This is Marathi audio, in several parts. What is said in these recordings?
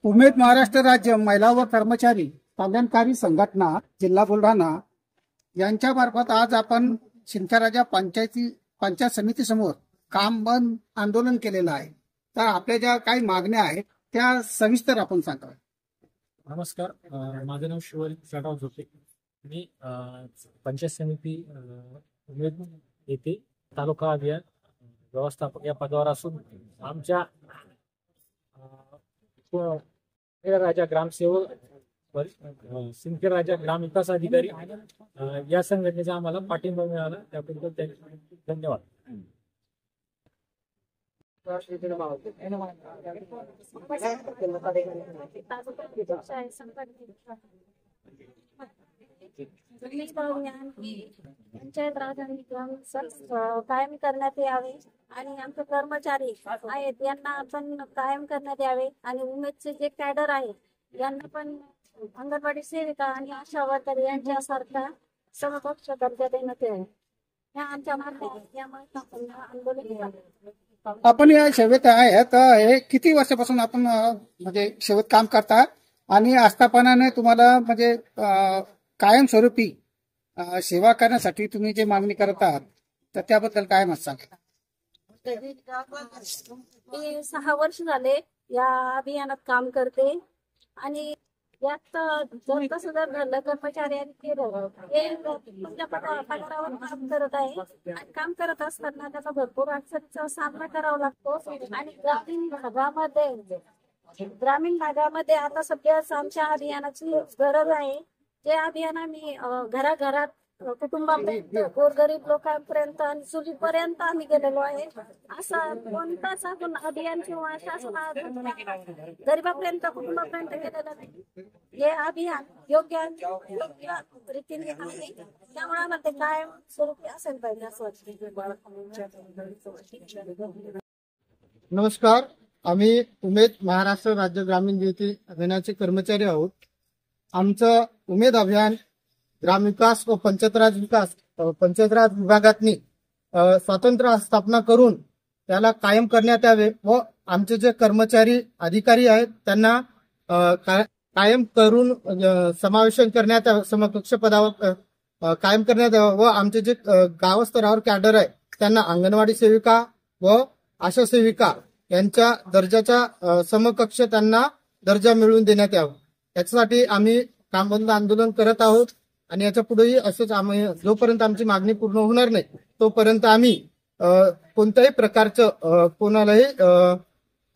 उमेद महाराष्ट्र राज्य महिला व कर्मचारी कल्याणकारी संघटना जिल्हा बुलढाणा यांच्यामार्फत आज आपण सिंदखेडराजा पंचायत समिती समोर काम बंद आंदोलन केलेलं आहे। तर आपल्या ज्या काही मागण्या आहेत त्या सविस्तर आपण सांगा। नमस्कार, माझं नाव शिवरी शाटाव झोपे। मी पंचायत समिती उमेद येथे तालुका अभियान व्यवस्थापक या पदावर असून आमच्या राजा ग्रामसेवक सिंदखेडराजा ग्राम विकास अधिकारी या संघटनेचा आम्हाला पाठिंबा मिळाला, त्याबद्दल त्यांचे धन्यवाद। पंचायत राज आणि कायम करण्यात यावे आणि आमचे कर्मचारी आहेत यांना आपण कायम करण्यात यावे आणि उमेदचे जे कॅडर आहे यांना पण अंगणवाडी सेविका आणि आशा वर्कर यांच्यासारखा समकक्ष दर्जा देण्यात यावे। या आमच्या मागण्या आंदोलन। आपण या सेवेत आहे तर हे किती वर्षापासून आपण म्हणजे सेवेत काम करता आणि आस्थापनाने तुम्हाला म्हणजे कायमस्वरूपी सेवा करण्यासाठी तुम्ही जे मागणी करत आहात तर त्याबद्दल काय मत सांगा? मी 6 वर्ष झाले या अभियानात काम करते आणि यात जर कसं जर घडलं कर्मचाऱ्यांनी केलं तुमच्या पगारावर काम करत आहे आणि काम करत असताना त्याचा भरपूर अडचणीचा सामना करावा लागतो आणि ग्रामीण भागामध्ये आता सध्या आमच्या अभियानाची गरज आहे। जे अभियान आम्ही घराघरात कुटुंबापर्यंत गोरगरीब लोकांपर्यंत आणि चुलीपर्यंत आम्ही गेलेलो आहे। असा कोणताच अभियान किंवा शासन गरीबापर्यंत कुटुंबापर्यंत गेलेलं नाही। हे अभियान योग्य रीतीने आहे, त्यामुळे आम्हाला ते कायम स्वरूपी असेल पाहिजे असं वाटतं। नमस्कार, आम्ही उमेद महाराष्ट्र राज्य ग्रामीण ज्योती अभियानाचे कर्मचारी आहोत। आमचं उमेद अभियान ग्रामविकास व पंचायतराज विभागातनी स्वतंत्र स्थापना करून त्याला कायम करण्यात यावे व आमचे जे कर्मचारी अधिकारी आहेत त्यांना कायम करून समावेशन करण्यात यावं, समकक्ष पदावर कायम करण्यात यावं व आमचे जे गाव स्तरावर कॅडर आहे त्यांना अंगणवाडी सेविका व आशा सेविका यांच्या दर्जाच्या समकक्ष त्यांना दर्जा मिळवून देण्यात यावा। याच्यासाठी आम्ही काम बंद आंदोलन करत आहोत आणि याच्या पुढेही असंच आम्ही जोपर्यंत आमची मागणी पूर्ण होणार नाही तोपर्यंत आम्ही कोणत्याही प्रकारचं कोणालाही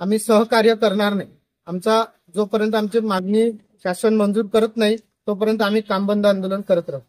आम्ही सहकार्य करणार नाही। आमचा जोपर्यंत आमची मागणी शासन मंजूर करत नाही तोपर्यंत आम्ही काम बंद आंदोलन करत राहू।